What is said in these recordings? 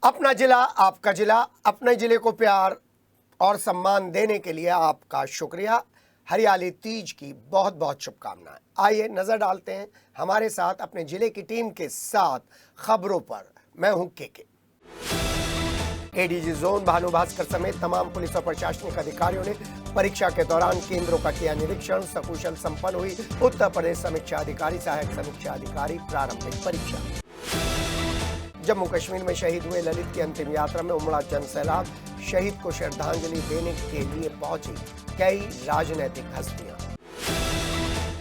अपना जिला आपका जिला, अपने जिले को प्यार और सम्मान देने के लिए आपका शुक्रिया। हरियाली तीज की बहुत बहुत शुभकामनाएं। आइए नजर डालते हैं हमारे साथ अपने जिले की टीम के साथ खबरों पर। मैं हूं के। एडीजी जोन भानु भास्कर समेत तमाम पुलिस और प्रशासनिक अधिकारियों ने परीक्षा के दौरान केंद्रों का किया निरीक्षण। सकुशल संपन्न हुई उत्तर प्रदेश समीक्षा अधिकारी सहायक समीक्षा अधिकारी प्रारंभिक परीक्षा। जम्मू कश्मीर में शहीद हुए ललित की अंतिम यात्रा में उमड़ा जन सैलाब। शहीद को श्रद्धांजलि देने के लिए पहुंची कई राजनीतिक हस्तियां।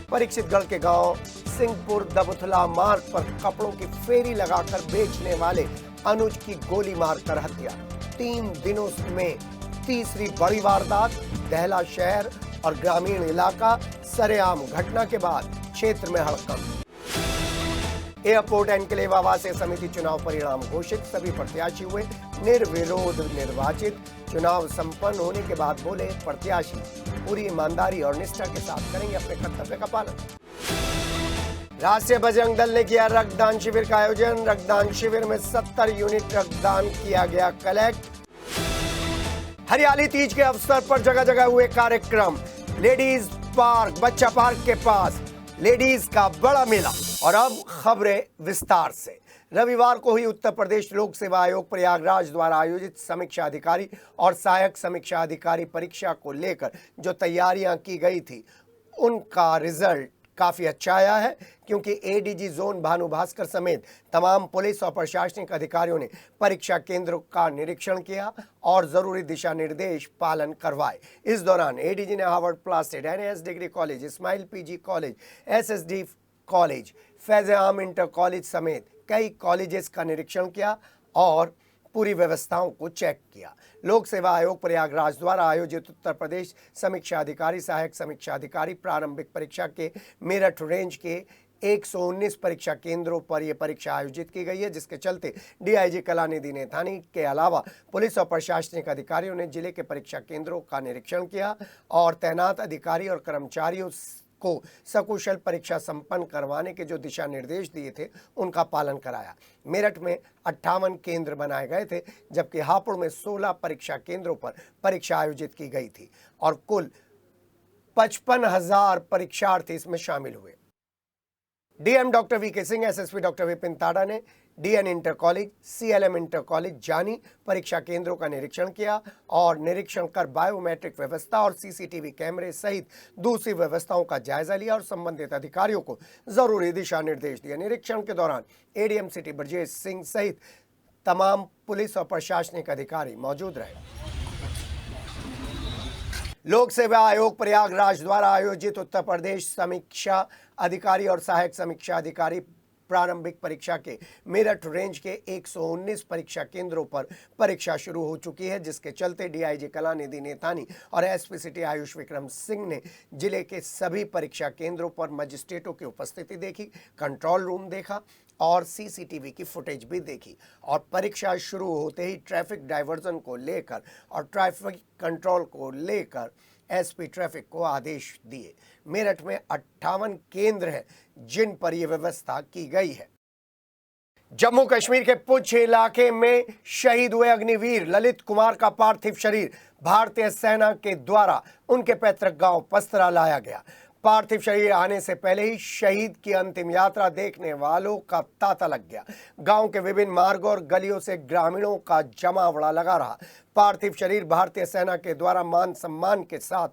परीक्षितगढ़ के गांव सिंहपुर दबुथला मार्ग पर कपड़ों की फेरी लगाकर बेचने वाले अनुज की गोली मारकर हत्या। 3 दिनों में तीसरी बड़ी वारदात। दहला शहर और ग्रामीण इलाका सरेआम घटना के बाद क्षेत्र में हड़कंप। एयरपोर्ट एनक्लेव आवासीय समिति चुनाव परिणाम घोषित। सभी प्रत्याशी हुए निर्विरोध निर्वाचित। चुनाव संपन्न होने के बाद बोले प्रत्याशी पूरी ईमानदारी और निष्ठा के साथ करेंगे अपने कर्तव्य का पालन। राष्ट्रीय बजरंग दल ने किया रक्तदान शिविर का आयोजन। रक्तदान शिविर में 70 यूनिट रक्तदान किया गया कलेक्ट। हरियाली तीज के अवसर पर जगह जगह हुए कार्यक्रम। लेडीज पार्क बच्चा पार्क के पास लेडीज का बड़ा मेला। और अब खबरें विस्तार से। रविवार को हुई उत्तर प्रदेश लोक सेवा आयोग प्रयागराज द्वारा आयोजित समीक्षा अधिकारी और सहायक समीक्षा अधिकारी परीक्षा को लेकर जो तैयारियां की गई थी उनका रिजल्ट काफी अच्छा आया है, क्योंकि एडीजी जोन भानु भास्कर समेत तमाम पुलिस और प्रशासनिक अधिकारियों ने परीक्षा केंद्रों का निरीक्षण किया और जरूरी दिशा निर्देश पालन करवाए। इस दौरान एडीजी ने हार्वर्ड प्लास्टेड, NAS degree college, Ismail PG college, SSD college, Faiz Aam inter college समेत कई कॉलेजेस का निरीक्षण किया और पूरी व्यवस्थाओं को चेक किया। लोक सेवा आयोग प्रयागराज द्वारा आयोजित उत्तर प्रदेश समीक्षा अधिकारी सहायक समीक्षा अधिकारी प्रारंभिक परीक्षा के मेरठ रेंज के 119 परीक्षा केंद्रों पर यह परीक्षा आयोजित की गई है, जिसके चलते डीआईजी कलानिधि नेथानी के अलावा पुलिस और प्रशासनिक अधिकारियों ने जिले के परीक्षा केंद्रों का निरीक्षण किया और तैनात अधिकारी और कर्मचारियों को सकुशल परीक्षा संपन्न करवाने के जो दिशा निर्देश दिए थे उनका पालन कराया। मेरठ में 58 केंद्र बनाए गए थे, जबकि हापुड़ में 16 परीक्षा केंद्रों पर परीक्षा आयोजित की गई थी और कुल 55,000 परीक्षार्थी इसमें शामिल हुए। DM doctor VK Singh, SSP doctor Vipin Tada ने DN inter college, CLM inter college जानी परीक्षा केंद्रों का निरीक्षण किया और निरीक्षण कर बायोमेट्रिक व्यवस्था और सीसीटीवी कैमरे सहित दूसरी व्यवस्थाओं का जायजा लिया और संबंधित अधिकारियों को जरूरी दिशा निर्देश दिए। निरीक्षण के दौरान एडीएम सिटी ब्रजेश सिंह सहित तमाम पुलिस और प्रशासनिक अधिकारी मौजूद रहे। लोक सेवा आयोग प्रयागराज द्वारा आयोजित उत्तर प्रदेश समीक्षा अधिकारी और सहायक समीक्षा अधिकारी प्रारंभिक परीक्षा के मेरठ रेंज के 119 परीक्षा केंद्रों पर परीक्षा शुरू हो चुकी है, जिसके चलते डीआईजी कलानिधि नेथानी और एसपी सिटी आयुष विक्रम सिंह ने जिले के सभी परीक्षा केंद्रों पर मजिस्ट्रेटों की उपस्थिति देखी, कंट्रोल रूम देखा और सीसीटीवी की फुटेज भी देखी और परीक्षा शुरू होते ही ट्रैफिक डाइवर्जन को लेकर और ट्रैफिक कंट्रोल को लेकर एसपी ट्रैफिक को आदेश दिए। मेरठ में 58 केंद्र हैं जिन पर यह व्यवस्था की गई है। जम्मू कश्मीर के पुंछ इलाके में शहीद हुए अग्निवीर ललित कुमार का पार्थिव शरीर भारतीय सेना के द्वारा उनके पैतृक गांव पस्तरा लाया गया। पार्थिव शरीर आने से पहले ही शहीद की अंतिम यात्रा देखने वालों का तांता लग गया। गांव के विभिन्न मार्गों और गलियों से ग्रामीणों का जमावड़ा लगा रहा। पार्थिव शरीर भारतीय सेना के द्वारा मान सम्मान के साथ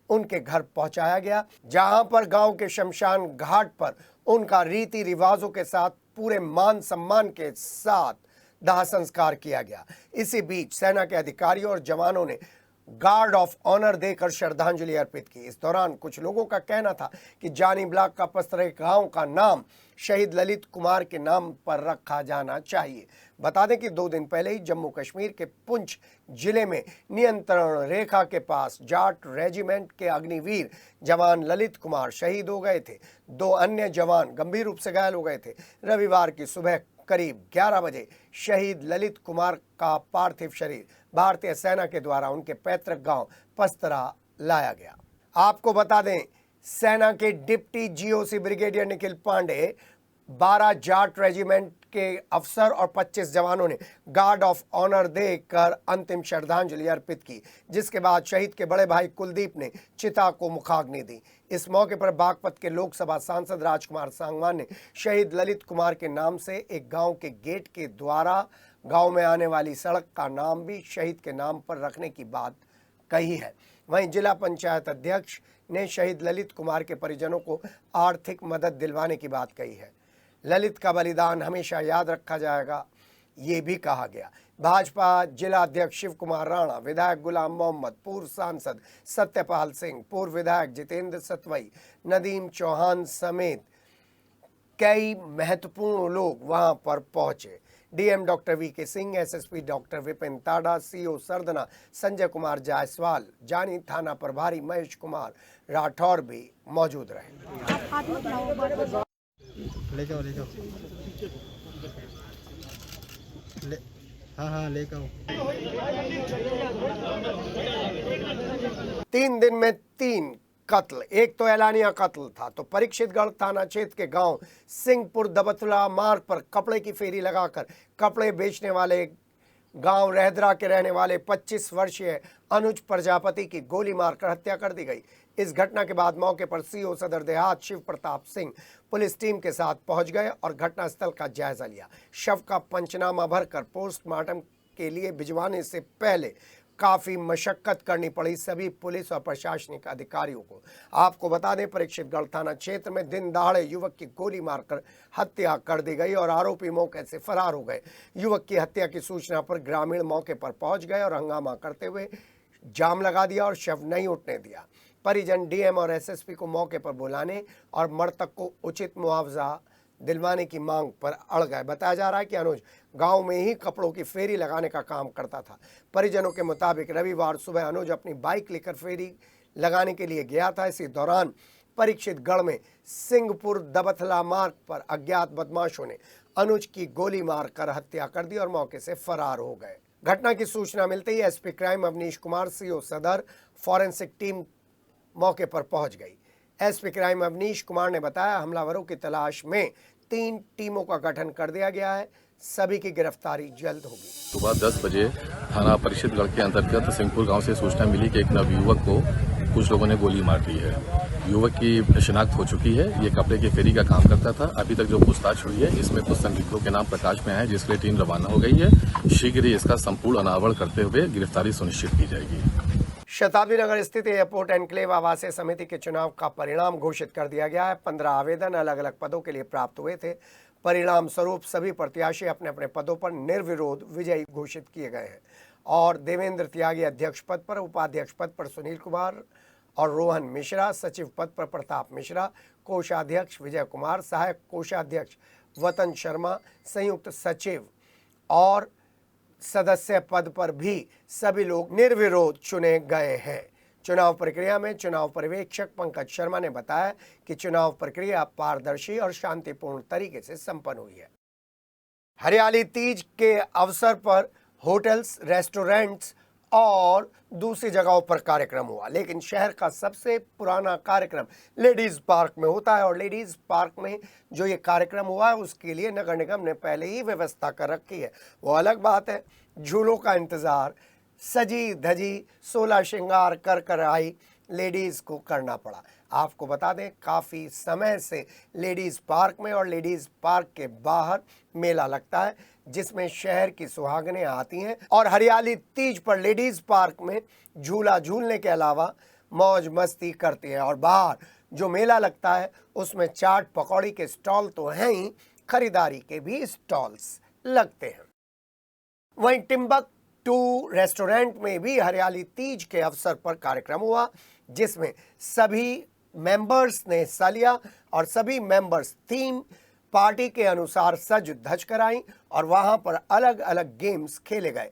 उनके घर पहुंचाया गया, जहां पर गांव के शमशान घाट पर उनका रीति रिवाजों के साथ पूरे मान सम्मान के साथ दाह संस्कार किया गया। इसी बीच सेना के अधिकारियों और जवानों ने गार्ड ऑफ ऑनर देकर श्रद्धांजलि अर्पित की। इस दौरान कुछ लोगों का कहना था कि जानी ब्लॉक का पस्तरे गांव का नाम शहीद ललित कुमार के नाम पर रखा जाना चाहिए। बता दें कि 2 दिन पहले ही जम्मू कश्मीर के पुंछ जिले में नियंत्रण रेखा के पास जाट रेजिमेंट के अग्निवीर जवान ललित कुमार शहीद हो गए थे। 2 अन्य जवान गंभीर रूप से घायल हो गए थे। रविवार की सुबह करीब 11 बजे शहीद ललित कुमार का पार्थिव शरीर भारतीय सेना के द्वारा उनके पैतृक गांव पस्तरा लाया गया। आपको बता दें, सेना के deputy GOC brigadier Nikhil Pande 12 Jat regiment के अफसर और 25 जवानों ने गार्ड ऑफ ऑनर देकर अंतिम श्रद्धांजलि अर्पित की, जिसके बाद शहीद के बड़े भाई कुलदीप ने चिता को मुखाग्नि दी। इस मौके पर बागपत के लोकसभा सांसद राजकुमार सांगवान ने शहीद ललित कुमार के नाम से एक गांव के गेट के द्वारा गांव में आने वाली सड़क का नाम भी शहीद के नाम पर रखने की बात कही है। वहीं जिला पंचायत अध्यक्ष ने शहीद ललित कुमार के परिजनों को आर्थिक मदद दिलवाने की बात कही है। ललित का बलिदान हमेशा याद रखा जाएगा, ये भी कहा गया। भाजपा जिला अध्यक्ष शिव कुमार राणा, विधायक गुलाम मोहम्मद, पूर्व सांसद सत्यपाल सिंह, पूर्व विधायक जितेंद्र सतवई, नदीम चौहान समेत कई महत्वपूर्ण लोग वहां पर पहुंचे। DM doctor VK Singh, SSP doctor Vipin Tada, CO Sardhana Sanjay Kumar Jaiswal, Jani थाना प्रभारी महेश कुमार राठौर भी मौजूद रहे। ले जाओ हाँ लेकर आओ। 3 दिन में 3 कत्ल, एक तो एलानिया कत्ल था, तो परीक्षितगढ़ थाना क्षेत्र के गांव सिंहपुर दबथला मार्ग पर कपड़े की फेरी लगाकर कपड़े बेचने वाले गांव रहदरा के रहने वाले 25 वर्षीय अनुज प्रजापति की गोली मारकर हत्या कर दी गई। इस घटना के बाद मौके पर सीओ सदर देहात शिव प्रताप सिंह पुलिस टीम के साथ पहुंच गए और घटनास्थल का जायजा लिया। शव का पंचनामा भरकर पोस्टमार्टम के लिए भिजवाने से पहले काफी मशक्कत करनी पड़ी सभी पुलिस और प्रशासनिक अधिकारियों को। आपको बता दें, परीक्षितगढ़ थाना क्षेत्र में दिन दहाड़े युवक की गोली मारकर हत्या कर दी गई और आरोपी मौके से फरार हो गए। युवक की हत्या की सूचना पर ग्रामीण मौके पर पहुंच गए और हंगामा करते हुए जाम लगा दिया और शव नहीं उठने दिया। परिजन डीएम और एसएसपी को मौके पर बुलाने और मृतक को उचित मुआवजा दिलवाने की मांग पर अड़ गए। बताया जा रहा है कि अनुज गांव में ही कपड़ों की फेरी लगाने का काम करता था। परिजनों के मुताबिक रविवार सुबह अनुज अपनी बाइक लेकर फेरी लगाने के लिए गया था। इसी दौरान परीक्षितगढ़ में सिंहपुर दबथला मार्ग पर अज्ञात बदमाशों ने अनुज की गोली मारकर हत्या कर दी और मौके से फरार हो गए। घटना की सूचना मिलते ही SP crime Avnish Kumar, CO सदर, फॉरेंसिक टीम मौके पर पहुंच गई। एसपी क्राइम अवनीश कुमार ने बताया, हमलावरों की तलाश में 3 टीमों का गठन कर दिया गया है। सभी की गिरफ्तारी जल्द होगी। सुबह 10 बजे थाना परीक्षितगढ़ के अंतर्गत सिंहपुर गांव से सूचना मिली कि एक नवयुवक को कुछ लोगों ने गोली मार दी है। युवक की शिनाख्त हो चुकी है। ये कपड़े की फेरी का काम करता था। अभी तक जो पूछताछ हुई है इसमें कुछ संदिग्धों के नाम प्रकाश में आए, जिसके लिए टीम रवाना हो गई है। शीघ्र ही इसका संपूर्ण अनावरण करते हुए गिरफ्तारी सुनिश्चित की जाएगी। शताब्दी नगर स्थित एयरपोर्ट एनक्लेव आवासीय समिति के चुनाव का परिणाम घोषित कर दिया गया है। 15 आवेदन अलग अलग पदों के लिए प्राप्त हुए थे। परिणाम स्वरूप सभी प्रत्याशी अपने अपने पदों पर निर्विरोध विजयी घोषित किए गए हैं और देवेंद्र त्यागी अध्यक्ष पद पर, उपाध्यक्ष पद पर सुनील कुमार और रोहन मिश्रा, सचिव पद पर प्रताप मिश्रा, कोषाध्यक्ष विजय कुमार, सहायक कोषाध्यक्ष वतन शर्मा, संयुक्त सचिव और सदस्य पद पर भी सभी लोग निर्विरोध चुने गए हैं। चुनाव प्रक्रिया में चुनाव पर्यवेक्षक पंकज शर्मा ने बताया कि चुनाव प्रक्रिया पारदर्शी और शांतिपूर्ण तरीके से संपन्न हुई है। हरियाली तीज के अवसर पर होटल्स, रेस्टोरेंट्स और दूसरी जगहों पर कार्यक्रम हुआ, लेकिन शहर का सबसे पुराना कार्यक्रम लेडीज पार्क में होता है और लेडीज पार्क में जो ये कार्यक्रम हुआ है उसके लिए नगर निगम ने पहले ही व्यवस्था कर रखी है। वो अलग बात है, झूलों का इंतजार सजी धजी 16 श्रृंगार कर आई लेडीज को करना पड़ा। आपको बता दें, काफ़ी समय से लेडीज पार्क में और लेडीज पार्क के बाहर मेला लगता है, जिसमें शहर की सुहागनें आती हैं और हरियाली तीज पर लेडीज पार्क में झूला झूलने के अलावा मौज मस्ती करती हैं। और बाहर जो मेला लगता है उसमें चाट पकौड़ी के स्टॉल तो हैं ही, खरीदारी के भी स्टॉल्स लगते हैं। वहीं टिम्बकटू रेस्टोरेंट में भी हरियाली तीज के अवसर पर कार्यक्रम हुआ, जिसमें सभी मेंबर्स ने हिस्सा लिया और सभी मेंबर्स थीम पार्टी के अनुसार सज धज कर आई और वहां पर अलग अलग गेम्स खेले गए।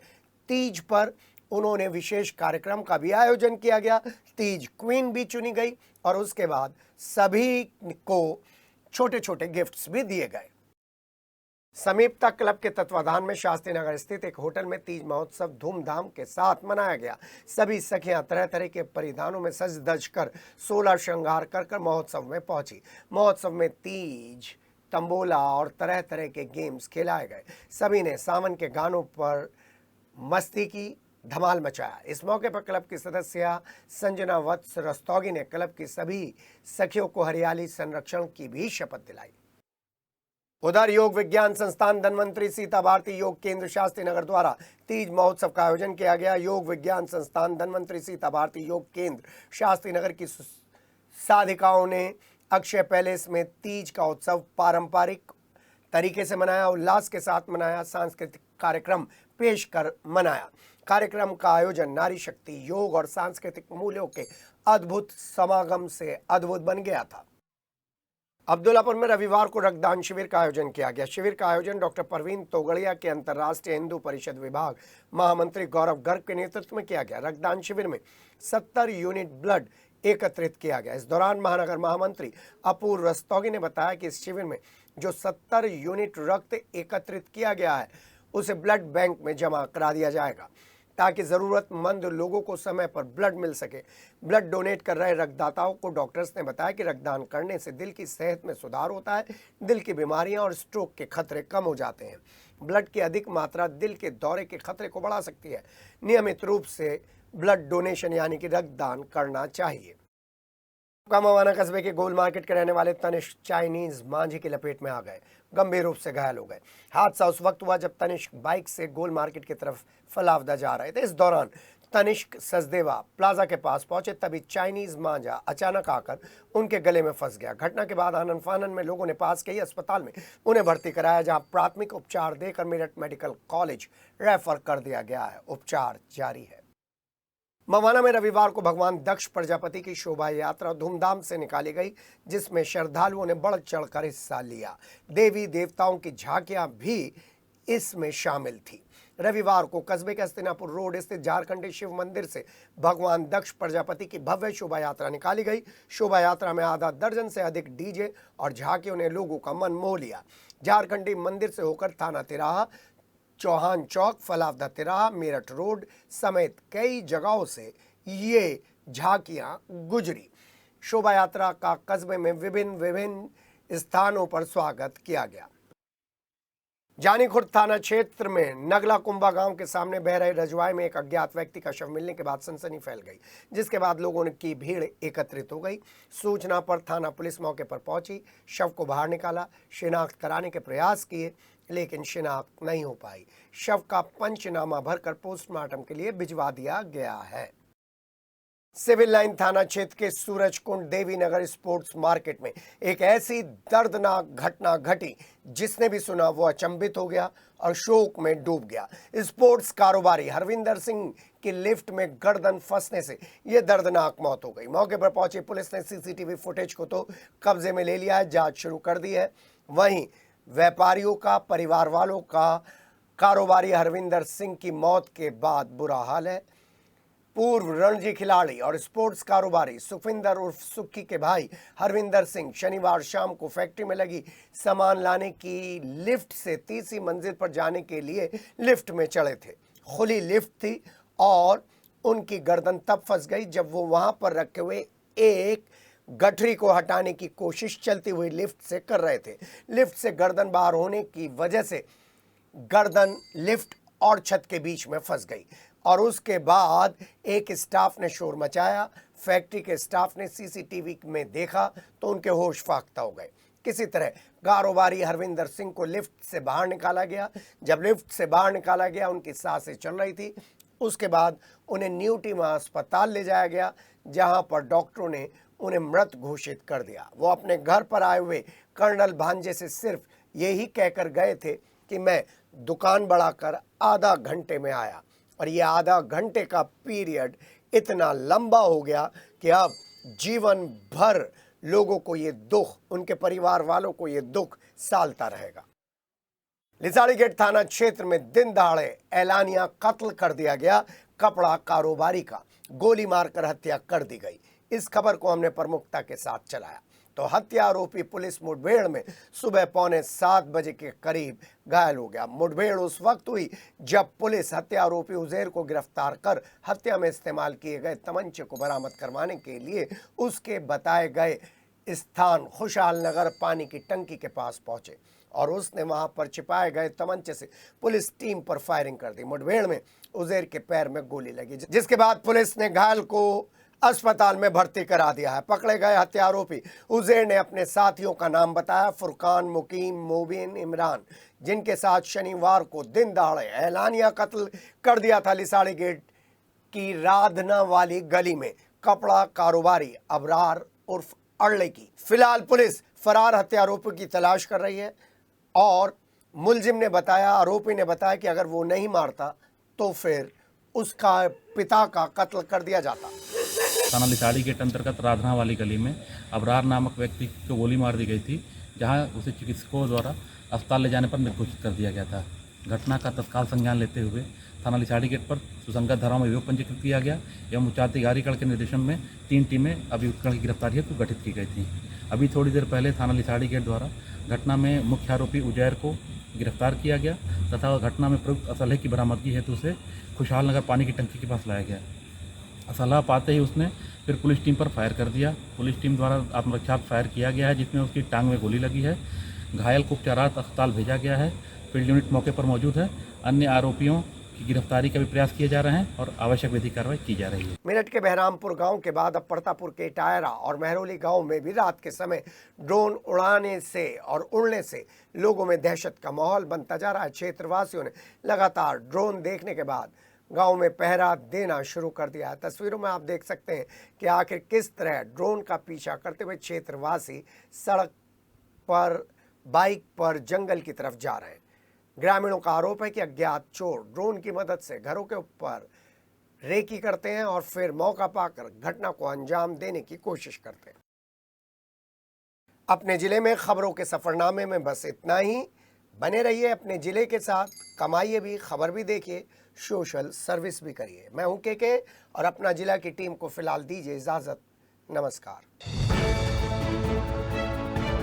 तीज पर उन्होंने विशेष कार्यक्रम का भी आयोजन किया गया। तीज क्वीन भी चुनी गई और उसके बाद सभी को छोटे छोटे गिफ्ट्स भी दिए गए। समीपता क्लब के तत्वाधान में शास्त्री नगर स्थित एक होटल में तीज महोत्सव धूमधाम के साथ मनाया गया। सभी सखियां तरह तरह के परिधानों में सज धज कर 16 श्रृंगार कर महोत्सव में पहुंची। महोत्सव में तीज तंबोला और तरह तरह के गेम्स खिलाए गए। सभी ने सावन के गानों पर मस्ती की, धमाल मचाया। इस मौके पर क्लब की सदस्य संजना वत्स रस्तोगी ने क्लब की सभी सखियों को हरियाली संरक्षण की भी शपथ दिलाई। उधर योग विज्ञान संस्थान धन्वंतरी सीता भारती योग केंद्र शास्त्री नगर द्वारा तीज महोत्सव का आयोजन किया गया। योग विज्ञान संस्थान धन्वंतरी सीता भारती योग केंद्र शास्त्री नगर की साधिकाओं ने अक्षय पैलेस में तीज का उत्सव पारंपरिक तरीके से मनाया, उल्लास के साथ मनाया, सांस्कृतिक कार्यक्रम पेश कर मनाया। कार्यक्रम का आयोजन नारी शक्ति, योग और सांस्कृतिक मूल्यों के अद्भुत समागम से अद्भुत बन गया था। अब्दुल्लापुर में रविवार को रक्तदान शिविर का आयोजन किया गया। शिविर का आयोजन डॉक्टर परवीन तोगड़िया के अंतर्राष्ट्रीय हिंदू परिषद विभाग महामंत्री गौरव गर्ग के नेतृत्व में किया गया। रक्तदान शिविर में 70 यूनिट ब्लड एकत्रित किया गया। इस दौरान महानगर महामंत्री अपूर्व रस्तोगी ने बताया कि इस शिविर में जो 70 यूनिट रक्त एकत्रित किया गया है उसे ब्लड बैंक में जमा करा दिया जाएगा ताकि जरूरतमंद लोगों को समय पर ब्लड मिल सके। ब्लड डोनेट कर रहे रक्तदाताओं को डॉक्टर्स ने बताया कि रक्तदान करने से दिल की सेहत में सुधार होता है, दिल की बीमारियां और स्ट्रोक के खतरे कम हो जाते हैं। ब्लड की अधिक मात्रा दिल के दौरे के खतरे को बढ़ा सकती है। नियमित रूप से ब्लड डोनेशन यानी कि रक्तदान करना चाहिए। मवाना कस्बे के गोल मार्केट के रहने वाले तनिष्क चाइनीज मांझी की लपेट में आ गए, गंभीर रूप से घायल हो गए। हादसा उस वक्त हुआ जब तनिष्क बाइक से गोल मार्केट की तरफ फलावदा जा रहे थे। इस दौरान तनिष्क सचदेवा प्लाजा के पास पहुंचे, तभी चाइनीज मांझा अचानक आकर उनके गले में फंस गया। घटना के बाद आनन फानन में लोगों ने पास के ही अस्पताल में उन्हें भर्ती कराया, जहां प्राथमिक उपचार देकर मेरठ मेडिकल कॉलेज रेफर कर दिया गया है। उपचार जारी है। मवाना में रविवार को भगवान दक्ष प्रजापति की शोभा यात्रा धूमधाम से निकाली गई, जिसमें श्रद्धालुओं ने बढ़ चढ़कर हिस्सा लिया। देवी देवताओं की झांकियां भी इसमें शामिल थी। रविवार को कस्बे के हस्तिनापुर रोड स्थित झारखंडी शिव मंदिर से भगवान दक्ष प्रजापति की भव्य शोभा यात्रा निकाली गई। शोभा यात्रा में आधा दर्जन से अधिक डीजे और झांकियों ने लोगों का मन मोह लिया। झारखंडी मंदिर से होकर थाना तिराहा, चौहान चौक, फलावदा तिराहा, मेरठ रोड समेत कई जगहों से ये झांकियां गुजरी। शोभा यात्रा का कस्बे में विभिन्न स्थानों पर स्वागत किया गया। जानीखुर्द थाना क्षेत्र में नगला कुंभा गांव के सामने बह रहे रजवाए में एक अज्ञात व्यक्ति का शव मिलने के बाद सनसनी फैल गई, जिसके बाद लोगों की भीड़ एकत्रित हो गई। सूचना पर थाना पुलिस मौके पर पहुंची, शव को बाहर निकाला, शिनाख्त कराने के प्रयास किए, लेकिन शिनाख्त नहीं हो पाई। शव का पंचनामा भरकर पोस्टमार्टम के लिए भिजवा दिया गया है। सिविल लाइन थाना क्षेत्र के सूरजकुंड देवी नगर स्पोर्ट्स मार्केट में एक ऐसी दर्दनाक घटना घटी जिसने भी सुना वो अचंभित हो गया और शोक में डूब गया। स्पोर्ट्स कारोबारी हरविंदर सिंह की लिफ्ट में गर्दन फंसने से यह दर्दनाक मौत हो गई। मौके पर पहुंची पुलिस ने सीसीटीवी फुटेज को तो कब्जे में ले लिया है, जांच शुरू कर दी है। वहीं व्यापारियों का, परिवार वालों का कारोबारी हरविंदर सिंह की मौत के बाद बुरा हाल है। पूर्व रणजी खिलाड़ी और स्पोर्ट्स कारोबारी सुखविंदर उर्फ सुक्की के भाई हरविंदर सिंह शनिवार शाम को फैक्ट्री में लगी सामान लाने की लिफ्ट से तीसरी मंजिल पर जाने के लिए लिफ्ट में चढ़े थे। खुली लिफ्ट थी और उनकी गर्दन तब फंस गई जब वो वहां पर रखे हुए एक गठरी को हटाने की कोशिश चलती हुई लिफ्ट से कर रहे थे। लिफ्ट से गर्दन बाहर होने की वजह से गर्दन लिफ्ट और छत के बीच में फंस गई और उसके बाद एक स्टाफ ने शोर मचाया। फैक्ट्री के स्टाफ ने सीसीटीवी में देखा तो उनके होश फाख्ता हो गए। किसी तरह कारोबारी हरविंदर सिंह को लिफ्ट से बाहर निकाला गया। जब लिफ्ट से बाहर निकाला गया, उनकी सांसें चल रही थी। उसके बाद उन्हें न्यू टीमा अस्पताल ले जाया गया, जहां पर डॉक्टरों ने उन्हें मृत घोषित कर दिया। वो अपने घर पर आए हुए कर्नल भांजे से सिर्फ यही कहकर गए थे कि मैं दुकान बढ़ाकर आधा घंटे में आया, और ये आधा घंटे का पीरियड इतना लंबा हो गया कि अब जीवन भर लोगों को ये दुख, उनके परिवार वालों को ये दुख सालता रहेगा। लिसाड़ी गेट थाना क्षेत्र में दिन दहाड़े एलानिया कत्ल कर दिया गया कपड़ा कारोबारी का, गोली मारकर हत्या कर दी गई। इस खबर को हमने प्रमुखता के साथ चलाया तो हत्या आरोपी पुलिस मुठभेड़ में सुबह 6:45 बजे के करीब घायल हो गया। मुठभेड़ उस वक्त हुई जब पुलिस हत्या आरोपी उजैर को गिरफ्तार कर हत्या में इस्तेमाल किए गए तमंचे को बरामद करवाने के लिए उसके बताए गए स्थान खुशहाल नगर पानी की टंकी के पास पहुंचे और उसने वहां पर छिपाए गए तमंचे से पुलिस टीम पर फायरिंग कर दी। मुठभेड़ में उजैर के पैर में गोली लगी, जिसके बाद पुलिस ने घायल को अस्पताल में भर्ती करा दिया है। पकड़े गए हत्यारोपी उजैर ने अपने साथियों का नाम बताया, फुरकान, मुकीम, मोबिन, इमरान, जिनके साथ शनिवार को दिन दहाड़े एलानिया कत्ल कर दिया था लिसाड़ी गेट की राधना वाली गली में कपड़ा कारोबारी अबरार उर्फ अड़ले की। फिलहाल पुलिस फरार हत्यारोपी की तलाश कर रही है और आरोपी ने बताया कि अगर वो नहीं मारता तो फिर उसका पिता का कत्ल कर दिया जाता। थाना लिसाड़ी गेट अंतर्गत राधना वाली गली में अबरार नामक व्यक्ति को गोली मार दी गई थी, जहां उसे चिकित्सकों द्वारा अस्पताल ले जाने पर निर्घोषित कर दिया गया था। घटना का तत्काल संज्ञान लेते हुए थाना लिसाड़ी गेट पर सुसंगत धाराओं में अभियोग पंजीकृत किया गया एवं उच्च अधिकारीगण के निर्देशन में 3 टीमें अभियुक्तगण की गिरफ्तारी हेतु गठित की गई थी। अभी थोड़ी देर पहले थाना लिसाड़ी गेट द्वारा घटना में मुख्य आरोपी उजैर को गिरफ्तार किया गया तथा घटना में प्रयुक्त असलहे की बरामदगी हेतु उसे खुशहाल नगर पानी की टंकी के पास लाया गया। असलहा पाते ही उसने फिर पुलिस टीम पर फायर कर दिया। पुलिस टीम द्वारा आत्मरक्षार्थ फायर किया गया है, जिसमें उसकी टांग में गोली लगी है। घायल को उपचारार्थ अस्पताल भेजा गया है। फील्ड यूनिट मौके पर मौजूद है। अन्य आरोपियों की गिरफ्तारी का भी प्रयास किए जा रहे हैं और आवश्यक विधिक कार्रवाई की जा रही है। मेरठ के बहरामपुर गांव के बाद अब परतापुर के टायरा और महरौली गांव में भी रात के समय ड्रोन उड़ाने से और उड़ने से लोगों में दहशत का माहौल बनता जा रहा है। क्षेत्रवासियों ने लगातार ड्रोन देखने के बाद गांव में पहरा देना शुरू कर दिया है। तस्वीरों में आप देख सकते हैं कि आखिर किस तरह ड्रोन का पीछा करते हुए क्षेत्रवासी सड़क पर बाइक पर जंगल की तरफ जा रहे हैं। ग्रामीणों का आरोप है कि अज्ञात चोर ड्रोन की मदद से घरों के ऊपर रेकी करते हैं और फिर मौका पाकर घटना को अंजाम देने की कोशिश करते हैं। अपने जिले में खबरों के सफरनामे में बस इतना ही। बने रहिए अपने जिले के साथ, कमाइए भी, खबर भी देखिए, सोशल सर्विस भी करिए। मैं हूं के और अपना जिला की टीम को फिलहाल दीजिए इजाजत। नमस्कार।